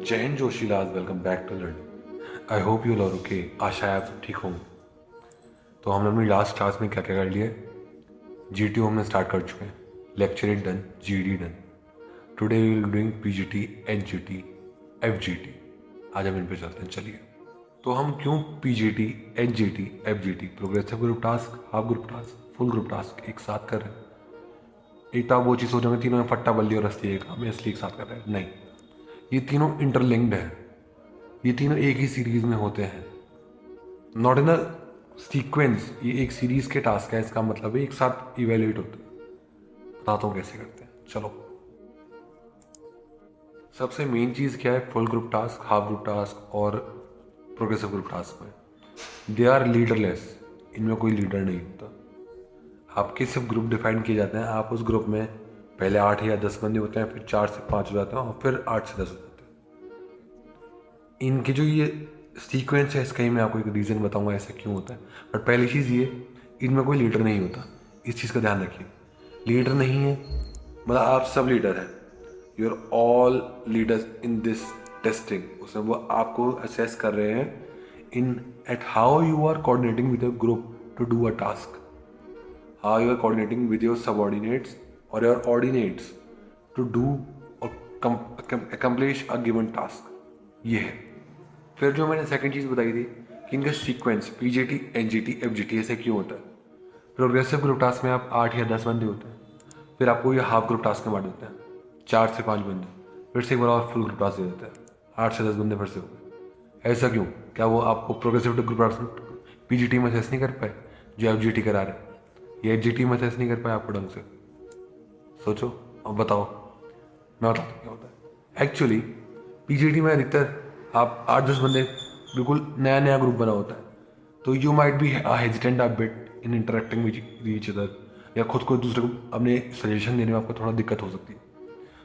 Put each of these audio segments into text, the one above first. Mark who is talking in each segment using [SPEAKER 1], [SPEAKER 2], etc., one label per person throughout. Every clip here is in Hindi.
[SPEAKER 1] जय Hind Joshilal, welcome back to learning. I hope you are okay. आशा है आप सब ठीक होंगे। तो हमने अपनी लास्ट क्लास में क्या क्या कर लिया। GTO हमने स्टार्ट कर चुके हैं, lecture it done, GD done. Today we will doing PGT, HGT, FGT। आज हम इन पे चलते हैं, चलिए। तो हम क्यों PGT, HGT, FGT, progressive group task, half group task, full group task एक साथ कर रहे हैं। एक तो आप वो चीज़ सोचोगे तीनों में फट्टा बल्ली और रस्ती एक काम इसलिए एक साथ कर रहे हैं, नहीं। ये तीनों इंटरलिंक्ड है, ये तीनों एक ही सीरीज में होते हैं, नॉट इन अ सीक्वेंस। ये एक सीरीज के टास्क है, इसका मतलब है एक साथ इवेल्युएट होते हैं। बताता हूँ कैसे करते हैं, चलो। सबसे मेन चीज़ क्या है full group task, half group task और प्रोग्रेसिव ग्रुप टास्क में? They are leaderless. इनमें कोई लीडर नहीं होता। आपके सिर्फ ग्रुप डिफाइन किए जाते हैं। आप उस ग्रुप में पहले 8 या 10 बंदे होते हैं, फिर 4 से 5 हो जाते हैं और फिर 8 से 10 हो जाते हैं। इनके जो ये सीक्वेंस है, इसका ही मैं आपको एक रीज़न बताऊंगा ऐसा क्यों होता है। बट पहली चीज़ ये, इनमें कोई लीडर नहीं होता। इस चीज़ का ध्यान रखिए। लीडर नहीं है मतलब आप सब लीडर हैं। You are all leaders in this testing. उसमें वो आपको असेस कर रहे हैं in at how you are coordinating with a group to do a task, how you are coordinating with your subordinates or your ordinates to do or accomplish a given task। ये है। फिर जो मैंने सेकंड चीज़ बताई थी कि इनका सीक्वेंस PGT, HGT, FGT ऐसे क्यों होता है। प्रोग्रेसिव ग्रुप टास्क में आप 8 या 10 बंदे होते हैं, फिर आपको ये हाफ ग्रुप टास्क में बांट देते हैं, 4 से 5 बंदे, फिर से एक बार और फुल ग्रुप टास्क दे देते हैं, 8 से 10 बंदे फिर से हो गए। ऐसा क्यों? क्या वो आपको प्रोग्रेसिव ग्रुप टास्क PGT में असेस नहीं कर पाए जो FGT करा रहे हैं? ये HGT में असेस नहीं कर पाए आपको ढंग से? सोचो अब बताओ, मैं बताता हूँ क्या होता है। एक्चुअली PGT में अधिकतर आप 8-10 बंदे, बिल्कुल नया नया ग्रुप बना होता है, तो you might be hesitant a bit in interacting with each other, या खुद को दूसरे को अपने सजेशन देने में आपको थोड़ा दिक्कत हो सकती है।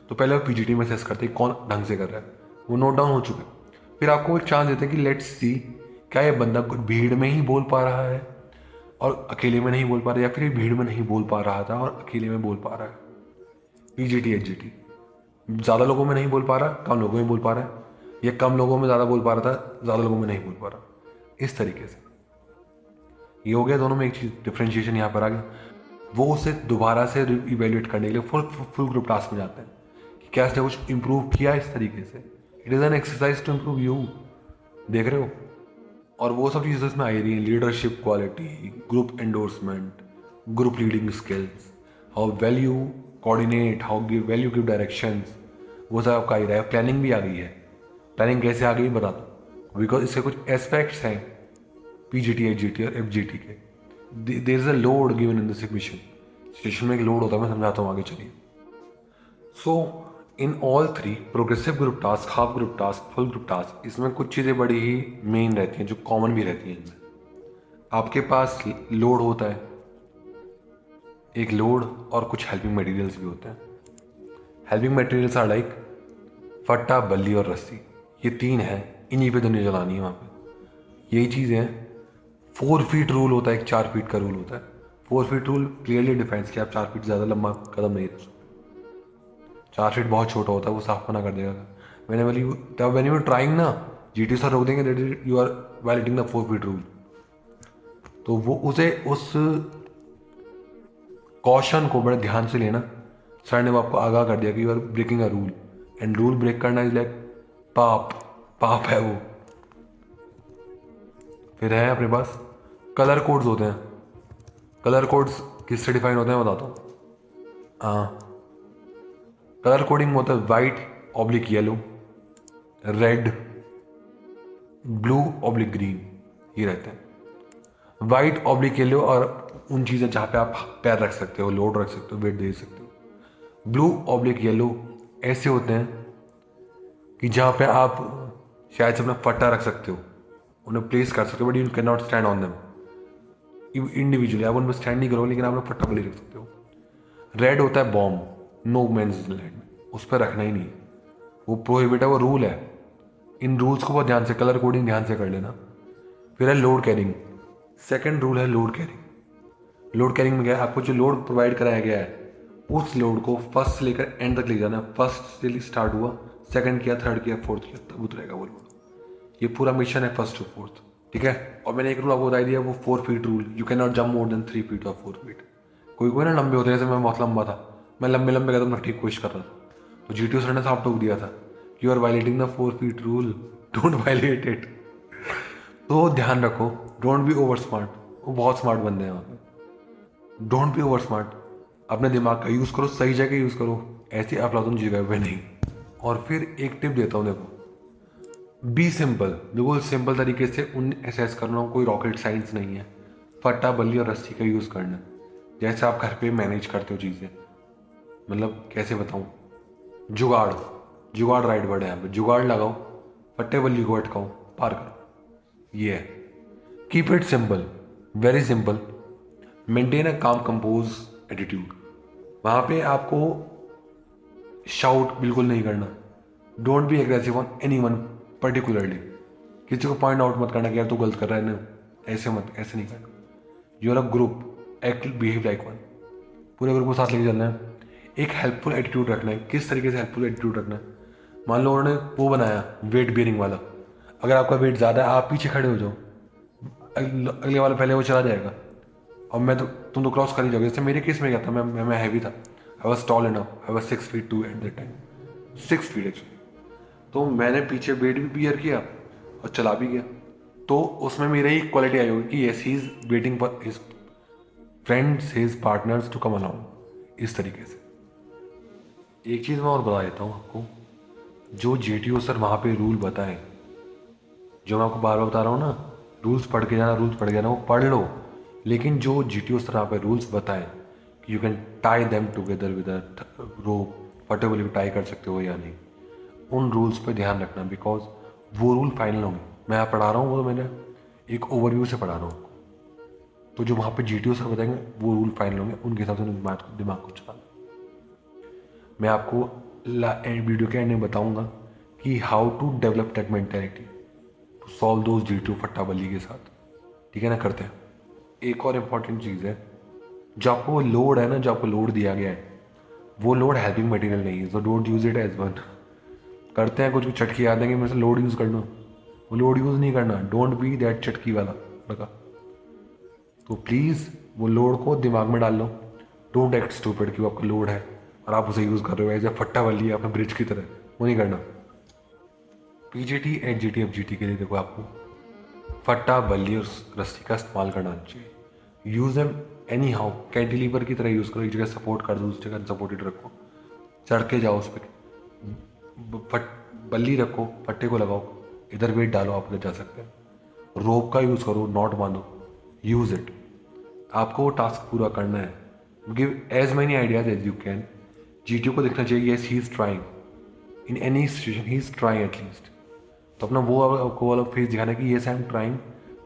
[SPEAKER 1] तो पहले वो PGT में असेस करते हैं कौन ढंग से कर रहा है, वो नोट डाउन हो चुका है। फिर आपको एक चांस देते हैं कि लेट्स सी क्या ये बंदा भीड़ में ही बोल पा रहा है और अकेले में नहीं बोल पा रहा, या फिर ये भीड़ में नहीं बोल पा रहा था और अकेले में बोल पा रहा है। PGT, HGT ज़्यादा लोगों में नहीं बोल पा रहा, कम लोगों में बोल पा रहा है, या कम लोगों में ज़्यादा बोल पा रहा था, ज़्यादा लोगों में नहीं बोल पा रहा। इस तरीके से ये हो गया। दोनों में एक चीज़ डिफ्रेंशिएशन यहाँ पर आ गया। वो उसे दोबारा से इवेल्युएट करने के लिए फुल ग्रुप टास्क में जाते हैं कि क्या इसने कुछ इंप्रूव किया इस तरीके से। It is an exercise to improve you. देख रहे हो? और वो सब चीज़ें इसमें आई रही हैं, leadership quality, group endorsement, group leading skills, how well you coordinate, how well you give directions, वो सब आपका आ ही रहा है। प्लानिंग भी आ गई है। प्लानिंग कैसे आ गई बता दो, बिकॉज इसके कुछ एस्पेक्ट्स हैं PGT, HGT और FGT के। There is a load given in this mission. Situation में एक लोड होता है, मैं समझाता हूँ आगे, चलिए। So in all three, progressive group task, half group task, full group task, इसमें कुछ चीज़ें बड़ी ही मेन रहती हैं जो कॉमन भी रहती हैं इनमें। आपके पास लोड होता है, एक लोड, और कुछ हेल्पिंग मटेरियल्स भी होते हैं। हेल्पिंग मटेरियल्स आर लाइक फट्टा, बल्ली और रस्सी। ये तीन है, इन्हीं पे दुनिया जलानी है वहाँ पे। यही चीज़ें हैं। 4 फीट रूल होता है, एक 4 फीट का रूल होता है। 4 फीट रूल क्लियरली डिफाइंस कि आप 4 फीट ज़्यादा लंबा कदम नहीं रख सकते। 4 फीट बहुत छोटा होता है, वो साफ मना कर देगा। वेन यू ट्राइंग ना, GT सर रोक देंगे that you are violating the 4 feet rule. तो वो उसे उस कॉशन को बड़े ध्यान से लेना। सर ने वो आपको आगाह कर दिया कि you are breaking a rule, and rule break करना इज लाइक पाप। पाप है वो। फिर है अपने पास कलर कोड्स होते हैं। कलर कोड्स किससे डिफाइन होते हैं बताता हूँ। हाँ, कलर कोडिंग होता है white oblique yellow, red, blue oblique green, ये रहते हैं। वाइट ऑब्लिक येलो और उन चीज़ें जहाँ पे आप पैर रख सकते हो, लोड रख सकते हो, वेट दे सकते हो। ब्लू ऑब्लिक येलो ऐसे होते हैं कि जहाँ पे आप शायद से अपना फट्टा रख सकते हो, उन्हें प्लेस कर सकते हो, but you can not stand on them individually. आप उन पर स्टैंड नहीं करोगे, लेकिन आप अपना फट्टा पर ले रख सकते हो। रेड होता है बॉम्ब, नो मैंस लैंड, उस पर रखना ही नहीं है, वो प्रोहिबिट है, वो रूल है। इन रूल्स को बहुत ध्यान से, कलर कोडिंग ध्यान से कर लेना। फिर है लोड कैरिंग। सेकंड रूल है लोड कैरिंग। लोड कैरिंग में क्या है, आपको जो लोड प्रोवाइड कराया गया है उस लोड को फर्स्ट से लेकर एंड तक ले जाना है। फर्स्ट से स्टार्ट हुआ, सेकंड किया, थर्ड किया, फोर्थ किया, तब उतरेगा वो लोड। ये पूरा मिशन है फर्स्ट टू फोर्थ, ठीक है। और मैंने एक रूल आपको बता दिया, वो 4 feet rule, you can not jump more than 3 feet और 4 फीट। कोई कोई ना लंबे होते हैं, जैसे मैं बहुत लंबा था, मैं लंबे लंबे कदम रखने की कोशिश कर रहा था, तो जीटीओ सर ने साफ टोक दिया था, you are violating the 4 feet rule, don't violate it. तो ध्यान रखो, डोंट बी ओवर स्मार्ट। वो बहुत स्मार्ट बंदे हैं वहाँ पे, डोंट बी ओवर स्मार्ट। अपने दिमाग का यूज़ करो, सही जगह यूज़ करो, ऐसी अफलातून जगह पे नहीं। और फिर एक टिप देता हूँ, देखो, बी सिंपल, बिल्कुल सिंपल तरीके से उन एसेस करना, कोई रॉकेट साइंस नहीं है। फट्टा, बल्ली और रस्सी का यूज़ करना, जैसे आप घर पे मैनेज करते हो चीज़ें। मतलब कैसे बताऊँ, जुगाड़, जुगाड़ राइट वर्ड है यहाँ पे, जुगाड़ लगाओ, फट्टे बल्ली को अटकाओ, पार करो, ये है। Keep it simple, very simple, maintain a काम कंपोज एटीट्यूड। वहाँ पे आपको शाउट बिल्कुल नहीं करना, don't be aggressive on any one particularly. किसी को पॉइंट आउट मत करना कि यार तू गलत कर रहा है ना, ऐसे मत, ऐसे नहीं करना। You are a group, act behave like one, पूरे ग्रुप को साथ लेके चलना है। एक हेल्पफुल एटीट्यूड रखना है। किस तरीके से हेल्पफुल एटीट्यूड रखना है, मान लो उन्होंने वो बनाया वेट बेयरिंग वाला, अगर आपका वेट ज़्यादा है, आप पीछे खड़े हो जाओ, अगले वाला पहले वो चला जाएगा, और मैं तो, तुम तो क्रॉस कर ही जाओगे। जैसे मेरे केस में क्या था, मैं हैवी था, I was tall enough, I was 6 feet 2 at that time, 6 feet actually. तो मैंने पीछे वेट भी बियर किया और चला भी गया, तो उसमें मेरी ही क्वालिटी आई होगी कि yes he is waiting for his friends, his partners to come along, इस तरीके से। एक चीज़ मैं और बता देता हूँ आपको, जो जीटीओ सर वहाँ पे रूल बताएं, जो मैं आपको बार बार बता रहा हूँ ना, रूल्स पढ़ के जाना, रूल्स पढ़ के जाना, वो पढ़ लो, लेकिन जो जीटीओ सर यहाँ पे रूल्स बताएं कि you can tie them together with rope, फटेबली टाई कर सकते हो या नहीं, उन रूल्स पे ध्यान रखना, बिकॉज वो रूल फाइनल होंगे। मैं यहाँ पढ़ा रहा हूँ, वो तो मैंने एक ओवरव्यू से पढ़ा रहा हूँ, तो जो वहाँ पे जीटीओ सर बताएंगे वो रूल फाइनल होंगे, उनके हिसाब से दिमाग को चलाना। मैं आपको वीडियो के एंड में बताऊंगा कि how to develop that mentality to solve those GTO फट्टा बल्ली के साथ, ठीक है ना। करते हैं। एक और इम्पॉर्टेंट चीज़ है, जो आपको लोड है ना, जो आपको लोड दिया गया है, वो लोड हेल्पिंग मटेरियल नहीं है, so don't use it as one. करते हैं कुछ कुछ चटकी याद है कि मेरे से लोड यूज़ करना, वो लोड यूज़ नहीं करना, डोंट बी दैट चटकी वाला लगा। तो प्लीज़ वो लोड को दिमाग में डाल लो, डोंट एक्ट स्टूपिड कि वो आपका लोड है और आप उसे यूज़ कर रहे हो एज ए फट्टा वाली है अपने ब्रिज की तरह, वो नहीं करना। पीजीटी एचजीटी एफजीटी के लिए देखो, आपको फट्टा, बल्ली और रस्सी का इस्तेमाल करना चाहिए। Use M any how, cantilever की तरह यूज़ करो, एक जगह सपोर्ट कर दो, दूसरी जगह सपोर्टेड रखो, चढ़ के जाओ उस पर, बल्ली रखो, फट्टे को लगाओ, इधर वेट डालो, आप उधर जा सकते हैं। रोप का यूज़ करो, नॉट बांधो, यूज़ इट। आपको वो टास्क पूरा करना है, give as many ideas as you can. GTO को देखना चाहिए, yes he is trying in any situation, he is trying at least. तो अपना वो आपको वाला फेस दिखाना कि yes I am trying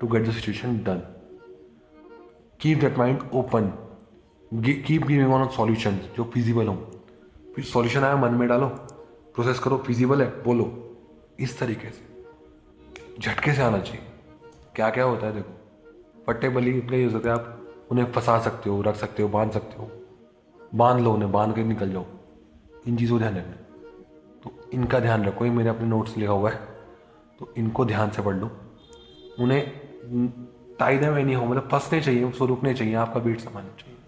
[SPEAKER 1] to get the situation done. Keep that mind open, keep giving on solution जो फिजिबल हो। फिर सॉल्यूशन आया, मन में डालो, प्रोसेस करो, फिजिबल है बोलो, इस तरीके से झटके से आना चाहिए। क्या क्या होता है देखो, फट्टे बल्ली इतने ही हो सकते हैं, आप उन्हें फंसा सकते हो, रख सकते हो, बांध सकते हो, बांध लो उन्हें, बांध के निकल जाओ, इन चीज़ों का ध्यान रखना। तो इनका ध्यान रखो, ये मेरे अपने नोट्स लिखा हुआ है, तो इनको ध्यान से पढ़ लो। उन्हें टाई देम एनी हो, मतलब फंसने चाहिए, उसको रुकने चाहिए, आपका वेट संभालना चाहिए,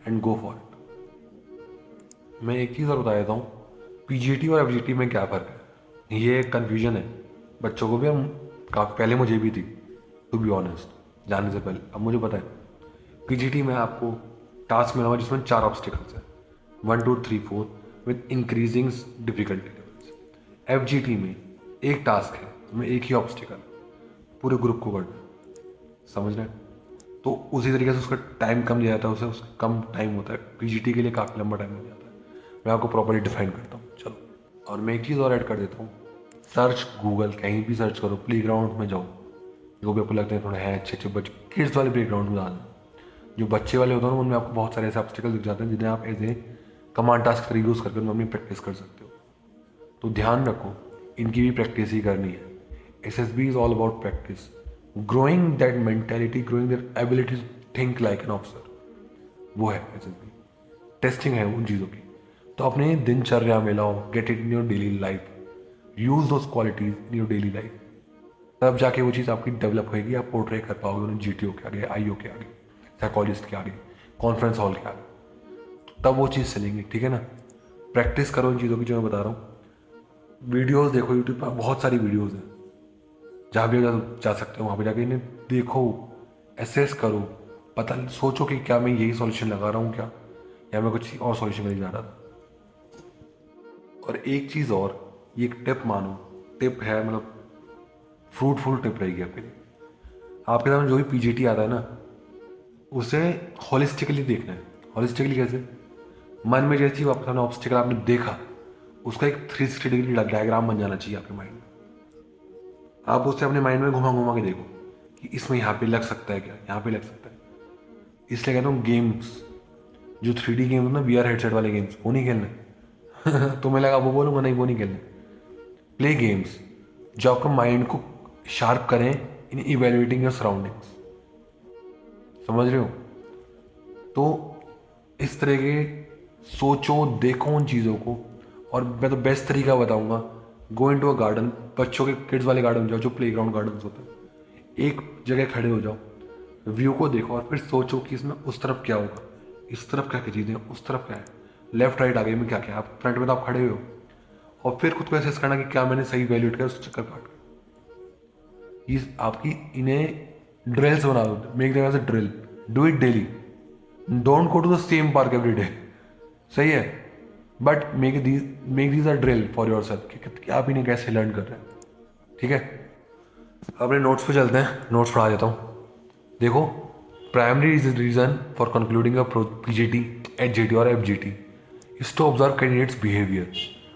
[SPEAKER 1] एंड गो फॉर इट। मैं एक चीज़ और बता देता हूँ, पीजीटी और एफजीटी में क्या फ़र्क है। ये कन्फ्यूजन है बच्चों को भी, हम काफ़ी पहले मुझे भी थी, टू बी ऑनेस्ट, जाने से पहले। अब मुझे पता है, पीजीटी में आपको टास्क मिला हुआ जिसमें 4 ऑब्स्टिकल्स हैं, 1 2 3 4 विद इंक्रीजिंग डिफिकल्टी लेवल्स। एफजीटी में एक टास्क है, उसमें एक ही ऑब्स्टिकल, पूरे ग्रुप को करना, समझ रहे हैं। तो उसी तरीके से उसका टाइम कम दिया जाता है, उसे उसका कम टाइम होता है। पीजीटी के लिए काफ़ी लंबा टाइम हो जाता है। मैं आपको प्रॉपर्ली डिफाइन करता हूँ, चलो। और मैं एक चीज़ और ऐड कर देता हूँ, सर्च गूगल, कहीं भी सर्च करो, प्ले ग्राउंड में जाओ, जो भी आपको लगता है थोड़ा है अच्छे अच्छे बच्चे, किड्स वाले प्ले ग्राउंड में डालना। जो बच्चे वाले होते हैं ना, उनमें आपको बहुत सारे ऐसे ऑब्स्टिकल दिख जाते हैं जिन्हें आप एज ए कमांड टास्क तरह यूज़ करके उनमें अपनी प्रैक्टिस कर सकते हो। तो ध्यान रखो, इनकी भी प्रैक्टिस ही करनी है। SSB is all about practice, growing that mentality, growing that ability to think like an officer, वो है एसएसबी। टेस्टिंग है उन चीज़ों की, तो अपने दिनचर्या में लाओ, get it in your daily life, use those qualities in your daily life, तब जाके वो चीज़ आपकी डेवलप होगी, आप पोर्ट्रे कर पाओगे उन्हें GTO के आगे, IO के आगे, साइकोलॉजिस्ट के आगे, कॉन्फ्रेंस हॉल के आगे, तब वो चीज़ चलेंगी। ठीक है ना। प्रैक्टिस करो इन चीज़ों की जो मैं बता रहा हूँ। वीडियोस देखो, यूट्यूब पर बहुत सारी वीडियोस हैं, जहाँ भी जा सकते हो वहाँ पे जाके इन्हें देखो, एसेस करो, पता सोचो कि क्या मैं यही सॉल्यूशन लगा रहा हूँ क्या, या मैं कुछ और सॉल्यूशन करने जा रहा था। और एक चीज़ और, ये एक टिप मानो, टिप है, मतलब फ्रूटफुल टिप रहेगी आपके लिए। आपके सामने जो भी PGT आता है ना, उसे होलिस्टिकली देखना है। होलिस्टिकली कैसे? मन में जैसी आपके सामने ऑब्स्टिकल आपने देखा, उसका एक 360 डिग्री डायग्राम बन जाना चाहिए आपके माइंड में। आप उसे अपने माइंड में घुमा घुमा के देखो कि इसमें यहाँ पे लग सकता है क्या, यहाँ पे लग सकता है। इसलिए कहता हूँ गेम्स, जो 3D गेम्स ना, VR हेडसेट वाले गेम्स, वो नहीं खेलने। तुम्हें लगा वो बोलूँगा, नहीं वो नहीं खेलने। प्ले गेम्स जो आपका माइंड को शार्प करें इन इवेल्युएटिंग योर सराउंडिंग्स। समझ रहे हो? तो इस तरह के सोचो, देखो उन चीज़ों को। और मैं तो बेस्ट तरीका बताऊंगा, गो इन टू अ गार्डन, बच्चों के किड्स वाले गार्डन जाओ, जो प्ले ग्राउंड गार्डन होते हैं। एक जगह खड़े हो जाओ, व्यू को देखो और फिर सोचो कि इसमें उस तरफ क्या होगा, इस तरफ क्या क्या चीज़ें, उस तरफ क्या है, लेफ्ट राइट आगे में क्या क्या है। आप फ्रंट में तो आप खड़े हुए हो, और फिर खुद को एसेस करना कि क्या मैंने सही वैल्यूट किया उस चक्कर काट कर। ये आपकी इन्हें ड्रिल्स बना दो, make them as a drill, do it daily, don't go to the same park every day. सही है, but make these a drill for yourself कि आप इन्हें कैसे लर्न कर रहे हैं। ठीक है, अपने नोट्स पे चलते हैं, नोट्स पढ़ा देता हूँ। देखो, primary reason for concluding a PGT, HGT और FGT is to observe candidates behaviour.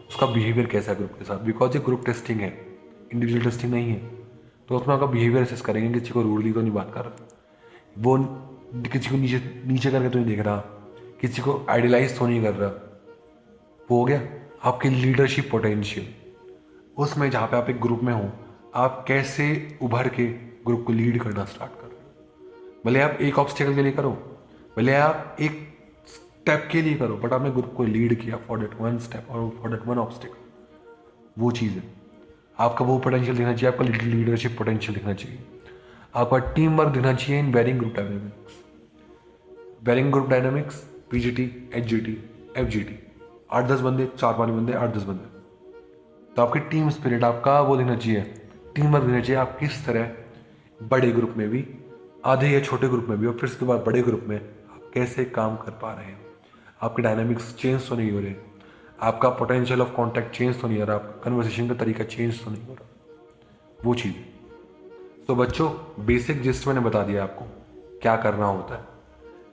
[SPEAKER 1] उसका बिहेवियर कैसा है ग्रुप के साथ, बिकॉज ये ग्रुप टेस्टिंग है, इंडिविजुअल टेस्टिंग नहीं है। तो उसमें आपका बिहेवियर असेस करेंगे, किसी को रूडली तो नहीं बात कर रहा, वो किसी को नीचे नीचे करके तो नहीं देख रहा, किसी को आइडियलाइज तो नहीं कर रहा। वो हो गया आपकी लीडरशिप पोटेंशियल। उसमें जहाँ पे आप एक ग्रुप में हो, आप कैसे उभर के ग्रुप को लीड करना स्टार्ट कर रहे हो। भले आप एक ऑब्स्टिकल के लिए करो, भले आप एक स्टेप के लिए करो, बट आपने ग्रुप को लीड किया फॉर दैट वन स्टेप और फॉर दैट वन ऑब्स्टिकल। वो चीज़ है, आपका वो पोटेंशियल दिखना चाहिए, आपका लीडरशिप पोटेंशियल दिखना चाहिए, आपका टीम वर्क दिखना चाहिए in varying group dynamics. Varying group dynamics, PGT, HGT, FGT, 8-10 बंदे, 4-5 बंदे, 8-10 बंदे। तो आपकी टीम स्पिरिट, आपका वो दिखना चाहिए, टीम वर्क दिखना चाहिए। आप किस तरह बड़े ग्रुप में भी, आधे या छोटे ग्रुप में भी, और फिर उसके बाद बड़े ग्रुप में आप कैसे काम कर पा रहे हैं। आपके डायनामिक्स चेंज तो नहीं हो रहे, आपका पोटेंशियल ऑफ कॉन्टैक्ट चेंज तो नहीं हो रहा, आपका कन्वर्सेशन का तरीका चेंज तो नहीं हो रहा। वो चीज़। तो बच्चों, बेसिक जिस्ट मैंने बता दिया आपको क्या करना होता है।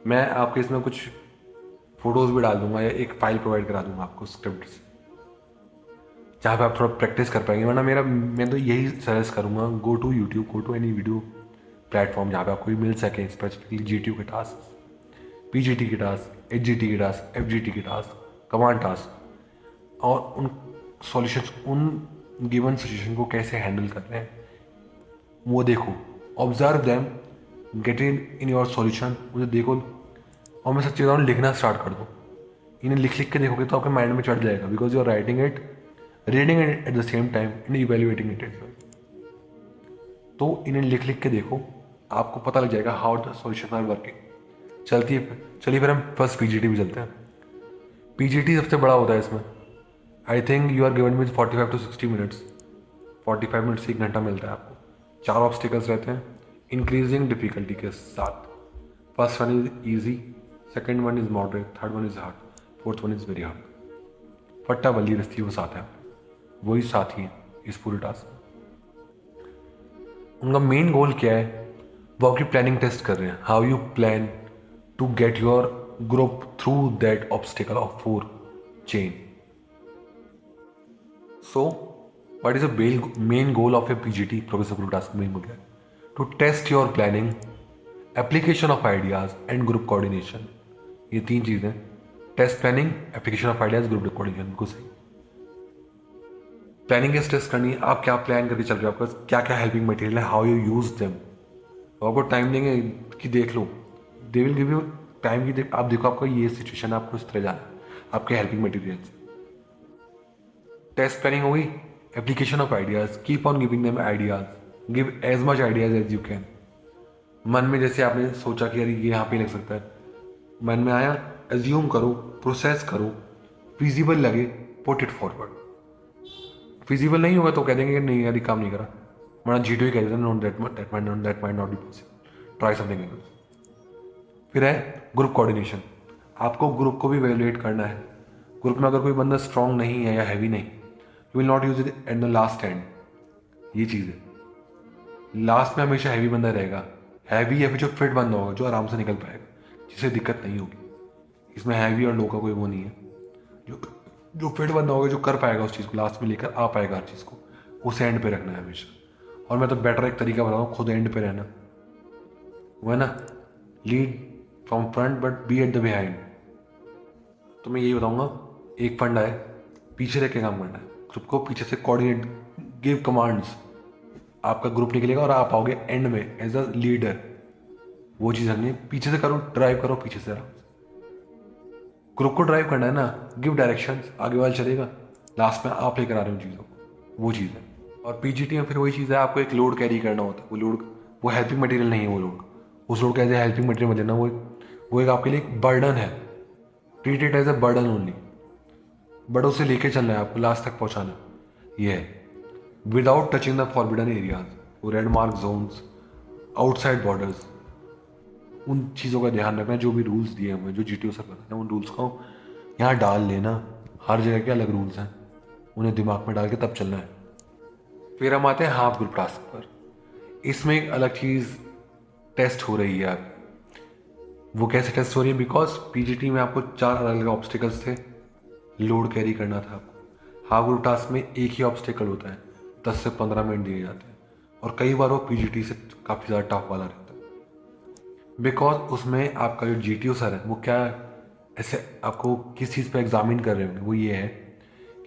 [SPEAKER 1] मैं आपके इसमें कुछ फोटोज़ भी डाल दूंगा, या एक फाइल प्रोवाइड करा दूंगा आपको स्क्रिप्ट से, जहाँ पे आप थोड़ा प्रैक्टिस कर पाएंगे। वरना मैं तो यही सजेस्ट करूँगा, go to YouTube, go to any video platform जहाँ पे आपको मिल सके स्पेसिफिकली GTO के टास्क, PGT के टास्क, HGT के टास्क, FGT के टास्क, कमांड टास्क, और उन सॉल्यूशंस, उन गिवन सिचुएशन को कैसे हैंडल कर रहे हैं वो देखो, observe them, get in your solution, मुझे देखो। और मैं सच्ची बताऊँ, लिखना स्टार्ट कर दो। इन्हें लिख लिख के देखोगे तो आपके माइंड में चढ़ जाएगा, because you are writing it, reading it at the same time and evaluating it as well. तो इन्हें लिख लिख के देखो, आपको पता लग जाएगा how the solution are working. चलिए फिर हम फर्स्ट PGT भी चलते हैं। PGT सबसे बड़ा होता है इसमें। I think you are given with 45 to 60 minutes. 45 minute से 1 घंटा मिलता है आपको। 4 ऑब्स्टिकल्स रहते हैं इंक्रीजिंग डिफिकल्टी के साथ। First one is easy, second one is moderate, third one is hard, fourth one is very hard. फट्टा बल्ली रस्ती वो साथ है, वही साथी है इस पूरे टास्क में। उनका मेन गोल क्या है, वो आपकी प्लानिंग टेस्ट कर रहे हैं, how you plan to get your group through that obstacle of 4 chain. So what is the main goal of a PGT, progressive group task main goal है? To test your planning, application of ideas and group coordination। ये 3 चीज़ें, test planning, application of ideas, group coordination. बिल्कुल सही। प्लानिंग कैसे टेस्ट करनी है, आप क्या प्लान करके चल रहे हो, आपका क्या क्या हेल्पिंग मटेरियल है, हाउ यू यूज देम। आपको टाइम देंगे कि देख लो, they will give you time की, आप देखो आपको ये सिचुएशन है, आपको इस तरह जाना है, आपके हेल्पिंग मटेरियल। टेस्ट प्लानिंग हो गई, application of ideas, keep on giving them ideas, give as much ideas as you can. मन में जैसे आपने सोचा कि यार ये यहाँ पे लग सकता है, मन में आया, एज्यूम करो, प्रोसेस करो, फिजिबल लगे, पुट इट फॉरवर्ड। फिजिबल नहीं होगा तो कह देंगे कि नहीं यार ये काम नहीं करा, वरना जीटो ही कह देते हैं that might not be possible, try something else. फिर है ग्रुप कोऑर्डिनेशन। आपको ग्रुप को भी वैल्यूएट करना है। ग्रुप में अगर कोई बंदा स्ट्रांग नहीं है या हैवी नहीं, you will not use it at the last and. ये चीज़ है, लास्ट में हमेशा हैवी बंदा रहेगा। हैवी या फिर जो फिट बंदा होगा, जो आराम से निकल पाएगा, जिसे दिक्कत नहीं होगी। इसमें हैवी और लो का कोई वो नहीं है। जो जो फिट बंदा होगा, जो कर पाएगा उस चीज़ को, लास्ट में लेकर आ पाएगा हर चीज़ को, उसे एंड पे रखना है हमेशा। और मैं तो बेटर एक तरीका बताऊँ, खुद एंड पे रहना, वो है ना, lead from front but be at the behind. तो मैं यही बताऊँगा, एक फंडा है, पीछे रह के काम करना है। ग्रुप को पीछे से कोऑर्डिनेट, गिव कमांड्स। आपका ग्रुप निकलेगा और आप आओगे एंड में एज अ लीडर। वो चीज़ हमें पीछे से करो, ड्राइव करो पीछे से आराम से। ग्रुप को ड्राइव करना है ना, गिव डायरेक्शंस, आगे वाला चलेगा, लास्ट में आप लेकर आ रहे हो चीज़ों को, वो चीज़ है। और पीजीटी में फिर वही चीज़ है, आपको एक लोड कैरी करना होता है। वो लोड, वो हेल्पिंग मटेरियल नहीं है। वो लोड, उस लोड को एज ए हेल्पिंग मटेरियल मत लेना। वो एक आपके लिए एक बर्डन है। Treat it as a burden only, but उसे लेके चलना है, आपको लास्ट तक पहुंचाना है। ये है without touching the forbidden areas, वो red mark zones, outside borders, उन चीज़ों का ध्यान रखना। जो भी रूल्स दिए हुए, जो जीटीओ सर बताते हैं, उन रूल्स को यहाँ डाल लेना। हर जगह के अलग रूल्स हैं, उन्हें दिमाग में डाल के तब चलना है। फिर हम आते हैं हाफ ग्रुप टास्क पर। इसमें एक अलग चीज़ टेस्ट हो रही है अब। वो कैसे टेस्ट हो रही है? बिकॉज पीजीटी में आपको 4 अलग अलग ऑब्स्टिकल्स थे, लोड कैरी करना था आपको। हाफ ग्रुप टास्क में एक ही ऑब्स्टिकल होता है, 10 से 15 मिनट दिए जाते हैं, और कई बार वो पीजीटी से काफ़ी ज़्यादा टफ वाला रहता है। बिकॉज उसमें आपका जो जीटीओ सर है, वो क्या ऐसे आपको किस चीज़ पे एग्जामिन कर रहे होंगे, वो ये है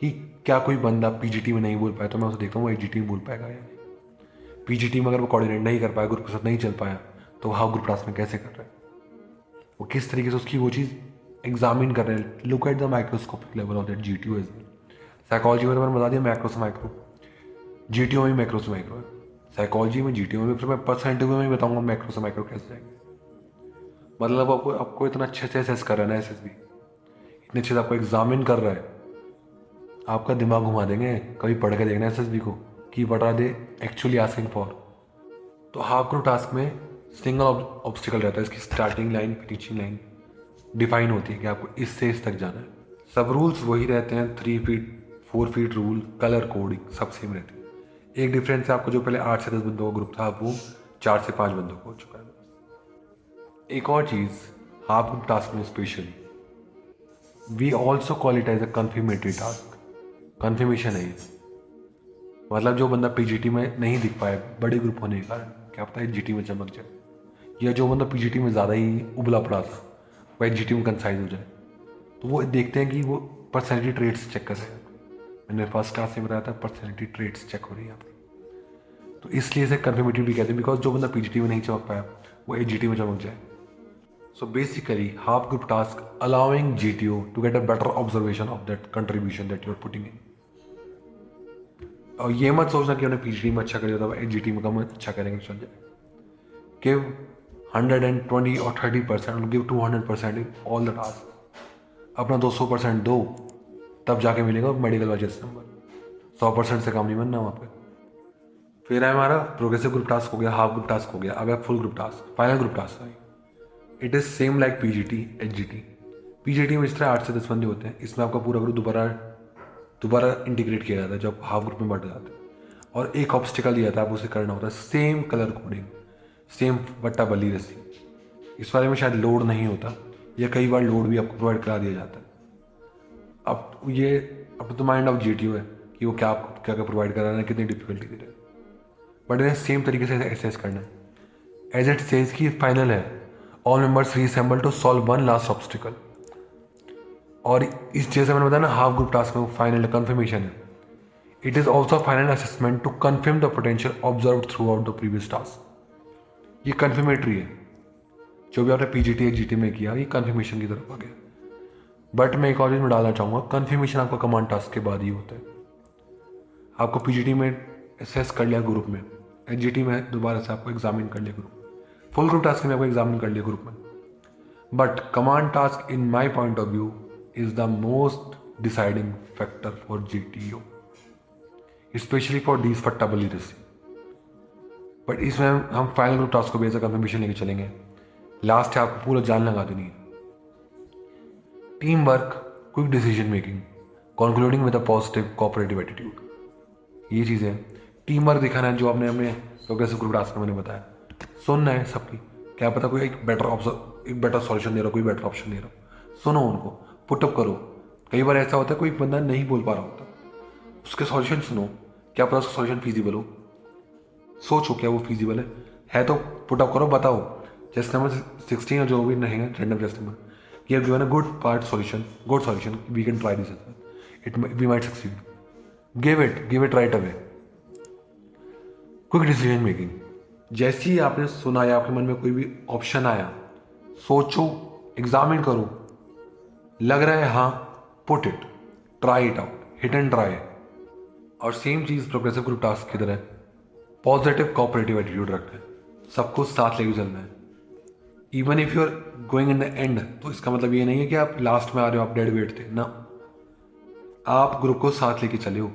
[SPEAKER 1] कि क्या कोई बंदा पीजीटी में नहीं बोल पाया तो मैं उसे देखता हूँ वो एचजीटी में बोल पाएगा या नहीं। पीजीटी में अगर वो कोऑर्डिनेट नहीं कर पाया, ग्रुप के साथ नहीं चल पाया, तो वो हाफ ग्रुप टास्क में कैसे कर रहा है, वो किस तरीके से उसकी वो चीज़ एग्जामिन कर रहे हैं। Look at the microscopic level of that GTO as well. Psychology में मैंने बता दिया मैक्रो से माइक्रो, जीटीओ में मैक्रो से माइक्रो है। साइकोलॉजी में जीटीओ में, फिर मैं पर्सनैलिटी में भी बताऊंगा मैक्रो से माइक्रो कैसे जाएंगे। मतलब आपको इतना अच्छे से असेस कर रहा है ना एसएसबी, इतने अच्छे से आपको एग्जामिन कर रहा है, आपका दिमाग घुमा देंगे। कभी पढ़ के देखना एसएसबी को कि what are they actually asking for. तो हाफ ग्रुप टास्क में सिंगल ऑब्स्टिकल रहता है, इसकी starting line, finishing line define होती है कि आपको इससे इस तक जाना है। सब रूल्स वही रहते हैं, 3 feet 4 feet rule, colour coding सब सेम रहती है। एक डिफरेंस है, आपको जो पहले 8 से 10 बंदों का ग्रुप था, वो 4 से 5 बंदों का हो चुका है। एक और चीज़ हाफ ग्रुप टास्क में specially, we also call it as a confirmatory task. Confirmation है ये, मतलब जो बंदा पीजीटी में नहीं दिख पाए बड़े ग्रुप होने के कारण, क्या पता है जीटी में चमक जाए, या जो बंदा पीजीटी में ज़्यादा ही उबला पड़ा था वह जीटी में कंसाइज हो जाए। तो वो देखते हैं कि वो पर्सनैलिटी ट्रेट्स चेक कर रहे हैं। मैंने फर्स्ट क्लास में बताया था, पर्सनैलिटी ट्रेट्स चेक हो रही है आपकी। तो इसलिए इसे कन्फर्मेटिव भी कहते हैं, बिकॉज जो बंदा पीजीटी में नहीं चमक पाया वो एचजीटी में चमक जाए। So basically, half group task allowing GTO to get a better observation of that contribution that you are putting in. और ये मत सोचना कि उन्हें पीजीटी में अच्छा कर दिया था, एचजीटी में कम अच्छा करेंगे चल जाए। गिव 120 और 30%, give 200% in all the task. अपना 200% दो, तब जाके मिलेगा मेडिकल वाइज नंबर। 100% से कम नहीं बनना वहाँ पे। फिर है हमारा प्रोग्रेसिव ग्रुप टास्क हो गया, हाफ ग्रुप टास्क हो गया, अब है full group task, final group task है। It is same like PGT HGT. PGT में इस तरह 8 से 10 बंदे होते हैं, इसमें आपका पूरा ग्रुप दोबारा इंटीग्रेट किया जाता है जब हाफ ग्रुप में बढ़ जाते हैं, और एक ऑब्स्टिकल दिया जाता है, आप उसे करना होता है। सेम कलर कोडिंग, सेम बट्टा बल्ली रस्सी। इस वाले में शायद लोड नहीं होता, या कई बार लोड भी आपको प्रोवाइड करा दिया जाता है। अब ये up to mind of GTO है कि वो क्या आपको क्या क्या प्रोवाइड करा रहा है, कितनी डिफिकल्टी दे रहे हैं, बट इन्हें सेम तरीके से एसेस करना है। एज इट सेज की फाइनल है, all members reassemble to solve one last obstacle. और इस जैसे मैंने बताया ना, हाफ ग्रुप टास्क में फाइनल कंफर्मेशन है। It is also final assessment to confirm the potential observe throughout the previous task. ये कंफर्मेटरी है, जो भी आपने पीजीटी एचजीटी में किया, ये कंफर्मेशन की तरफ आ गया। बट मैं एक और चीज में डालना चाहूँगा, कंफर्मेशन आपका कमांड टास्क के बाद ही होता है। आपको पीजीटी में असेस कर लिया ग्रुप में, एचजीटी में दोबारा से आपको एग्जामिन कर लिया ग्रुप, फुल ग्रुप टास्क में आपको एग्जामिन कर लिया ग्रुप में। But command task in my point of view is the most deciding factor for GTO, specially for these फट्टाबली रेसी। बट इसमें हम फाइनल ग्रुप टास्क को भी एज अ कंफर्मेशन लेके चलेंगे। लास्ट है आपको पूरा जान लगा देनी है। Team work, quick decision making, concluding with a positive cooperative attitude, ये चीज़ें टीम वर्क दिखाना है जो आपने अपने प्रोग्रेसिव ग्रुप टास्क में मैंने बताया। सुनना है सबकी, क्या पता कोई एक बेटर सॉल्यूशन दे रहा हो, कोई बेटर ऑप्शन दे रहा हो, सुनो उनको, पुटअप करो। कई बार ऐसा होता है कोई बंदा नहीं बोल पा रहा होता, उसके सॉल्यूशन सुनो, क्या पता उसका सॉल्यूशन फीजिबल हो, सोचो क्या वो फीजिबल है तो पुटअप करो, बताओ। जस्ट नंबर 16 और जो भी रहेंगे random just number, you have given a good solution, we can try this as well, we might succeed, give it right away. Quick decision making, जैसे ही आपने सुना या आपके मन में कोई भी ऑप्शन आया, सोचो, एग्जामिन करो, लग रहा है हाँ, put it, try it out, hit and try. और सेम चीज़ प्रोग्रेसिव ग्रुप टास्क की तरह पॉजिटिव कोऑपरेटिव एटीट्यूड रखना है, सबको साथ लेके चलना है। Even if you are going in the end, तो इसका मतलब ये नहीं है कि आप लास्ट में आ रहे हो, आप डेड वेट थे ना, आप ग्रुप को साथ लेके चले हो।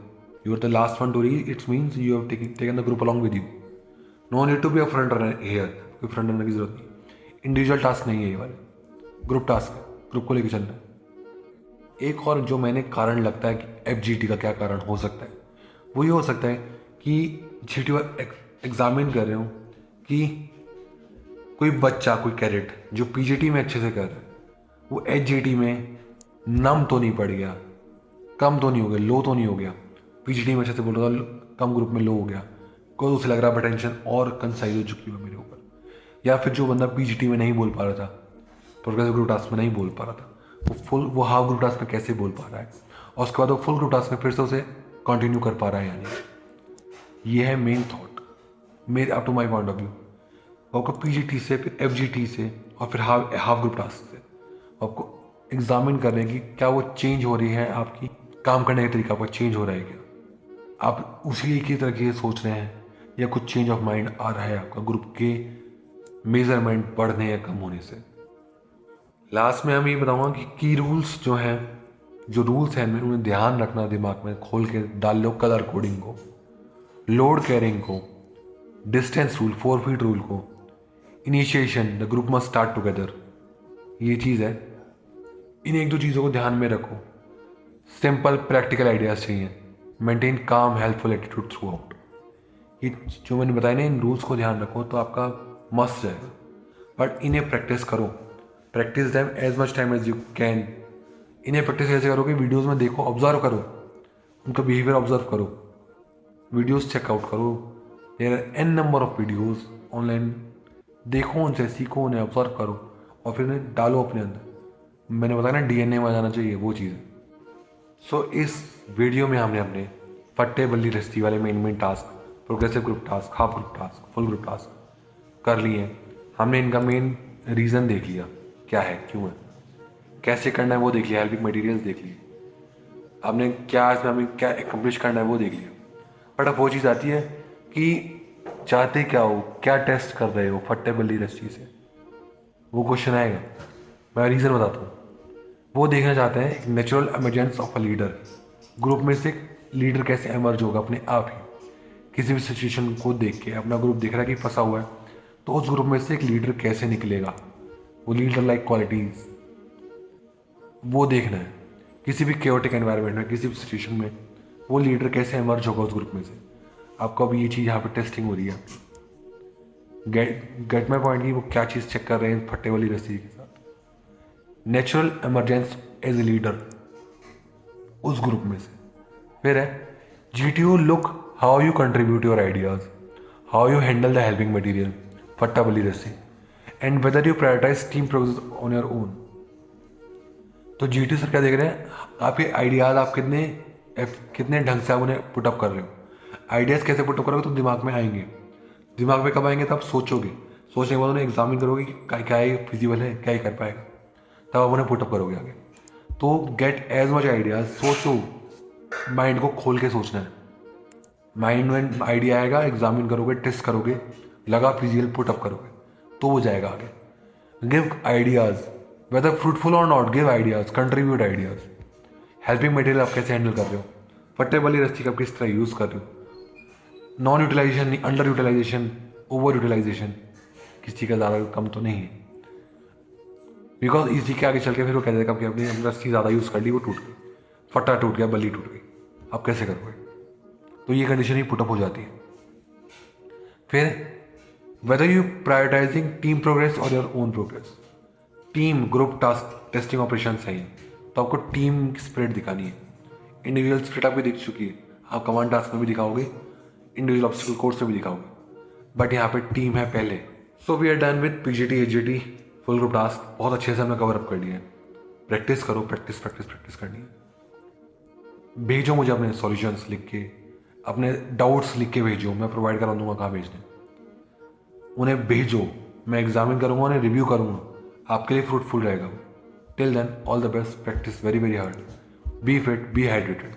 [SPEAKER 1] You are the last one to reach, it's means you have taken the group along with you. No need to be a front runner here, कोई फ्रंट रनर की जरूरत नहीं। इंडिविजुअल टास्क नहीं है ये वाले, ग्रुप टास्क है, ग्रुप को लेके चलना है। एक और जो मैंने कारण लगता है कि एफजीटी का क्या कारण हो सकता है, वो ये हो सकता है कि जीटी एग्जामिन कर रहे हो कि कोई बच्चा, कोई कैडेट जो पीजीटी में अच्छे से कर रहा है, वो एचजीटी में नम तो नहीं पड़ गया, कम तो नहीं हो गया, लो तो नहीं हो गया, पीजीटी में अच्छे से बोल रहा था, कम ग्रुप में लो हो गया, कोई उसे लग रहा है टेंशन और कंसाइज हो चुकी है मेरे ऊपर। या फिर जो बंदा पीजीटी में नहीं बोल पा रहा था, प्रोग्रेसिव ग्रुप टास्क में नहीं बोल पा रहा था, वो हाफ ग्रुप टास्क में कैसे बोल पा रहा है, और उसके बाद वो फुल ग्रुप टास्क में फिर से उसे कंटिन्यू कर पा रहा है। यानी ये है मेन थॉट मेरे up to my point of view. आपको पीजीटी से, फिर एफजीटी से, और फिर हाफ ग्रुप टास्क से आपको एग्जामिन करने की क्या वो चेंज हो रही है, आपकी काम करने का तरीका आपका चेंज हो रहा है क्या, आप उसी एक ही तरीके से सोच रहे हैं, या कुछ चेंज ऑफ माइंड आ रहा है आपका ग्रुप के मेजरमेंट बढ़ने या कम होने से। लास्ट में हम ये बताऊंगा कि की रूल्स जो हैं, जो रूल्स हैं उन्हें ध्यान रखना, दिमाग में खोल के डाल लो। कलर कोडिंग को, लोड कैरिंग को, डिस्टेंस रूल, 4 फीट रूल को, initiation, the group must start together, ये चीज़ है। इन एक दो चीज़ों को ध्यान में रखो। सिंपल प्रैक्टिकल आइडियाज चाहिए। मेंटेन काम हेल्पफुल एटीट्यूड थ्रू आउट। ये जो मैंने बताया ना, इन रूल्स को ध्यान रखो तो आपका मस्त जाएगा। बट इन्हें प्रैक्टिस करो, practice them as much time as you can. इन्हें प्रैक्टिस कैसे करो कि वीडियोज़ में देखो, ऑब्जर्व करो, उनका बिहेवियर ऑब्जर्व करो, वीडियोज़ चेकआउट करो। There are an number of videos online, देखो उनसे, सीखो, उन्हें ऑब्जर्व करो और फिर उन्हें डालो अपने अंदर। मैंने बताया ना डीएनए में आ जाना चाहिए, वो चीज़ है। सो इस वीडियो में हमने अपने फट्टे बल्ली रस्ती वाले main task, progressive group task, half group task, full group task कर लिए। हमने इनका मेन रीज़न देख लिया, क्या है, क्यों है, कैसे करना है वो देख लिया, हेल्पिंग मटेरियल्स देख लिए, आपने क्या इसमें हमें क्या एकम्प्लिश करना है वो देख लिया। बट अब वो चीज़ आती है कि चाहते क्या हो, क्या टेस्ट कर रहे हो फट्टे बल्ली रस्सी से, वो क्वेश्चन आएगा। मैं रीज़न बताता हूँ। वो देखना चाहते हैं एक natural emergence of a leader, group में से लीडर कैसे एमर्ज होगा अपने आप ही। किसी भी सिचुएशन को देख के अपना ग्रुप देख रहा है कि फंसा हुआ है, तो उस ग्रुप में से एक लीडर कैसे निकलेगा, वो लीडर लाइक क्वालिटीज़ वो देखना है। किसी भी केओटिक एनवायरनमेंट में, किसी भी सिचुएशन में वो लीडर कैसे एमर्ज होगा उस ग्रुप में से। आपको अभी ये चीज़ यहाँ पे टेस्टिंग हो रही है। गेट माई पॉइंट की वो क्या चीज़ चेक कर रहे हैं फट्टे वाली रस्सी के साथ। Natural emergence as a leader उस ग्रुप में से। फिर है GTO look how you contribute your ideas, how you handle the helping material, फट्टा बली रस्सी, and whether you prioritize team progress on your own. तो जीटीओ सर क्या देख रहे हैं, आपके आइडियाज आप कितने ढंग से आप उन्हें पुटअप कर रहे हो। आइडियाज़ कैसे पुटअप करोगे तो दिमाग में आएंगे। दिमाग में कब आएंगे, तब सोचोगे, सोचने के बाद उन्हें एग्जामिन करोगे कि क्या ये फिजिबल है, क्या ये कर पाएगा, तब आप उन्हें पुटअप करोगे आगे। तो गेट एज मच आइडियाज, सोचो, माइंड को खोल के सोचना है। माइंड में आइडिया आएगा, एग्जामिन करोगे, टेस्ट करोगे, लगा फिजिकल पुटअप करोगे तो वो जाएगा आगे. गिव आइडियाज़, वेदर फ्रूटफुल और not, give ideas, contribute ideas. Helping material आप कैसे हैंडल कर रहे हो, फट्टे वाली रस्सी का किस तरह यूज़ कर रहे हो, non utilization, under utilization, over utilization, किसी का ज़्यादा कम तो नहीं है. बिकॉज इसी के आगे चल के फिर वो कह देगा कि आपने रस्सी ज़्यादा यूज़ कर ली, वो टूट गई, फट्टा टूट गया, बल्ली टूट गई, आप कैसे करोगे. तो ये कंडीशन ही पुटअप हो जाती है. फिर whether you prioritising team progress और your own progress. Team, group, task, testing operation है तो आपको टीम की स्पिरिट दिखानी है. इंडिविजुअल स्पिरिट आपकी दिख चुकी है, आप कमांड टास्क में भी दिखाओगे, इंडिविजुअल ऑब्स्टिकल कोर्स में भी दिखाओगे, बट यहाँ पे टीम है पहले. So we are done with PGT, AGT, full group task. बहुत अच्छे से हमने कवर अप कर लिया है. प्रैक्टिस करो, प्रैक्टिस प्रैक्टिस प्रैक्टिस करनी है. भेजो मुझे अपने सॉल्यूशंस लिख के, अपने डाउट्स लिख के भेजो, मैं प्रोवाइड करा दूंगा कहाँ भेजने. उन्हें भेजो, मैं एग्जामिन करूँगा, उन्हें रिव्यू करूँगा, आपके लिए फ्रूटफुल रहेगा. Till then all the best, practice very very hard, be fit, be hydrated.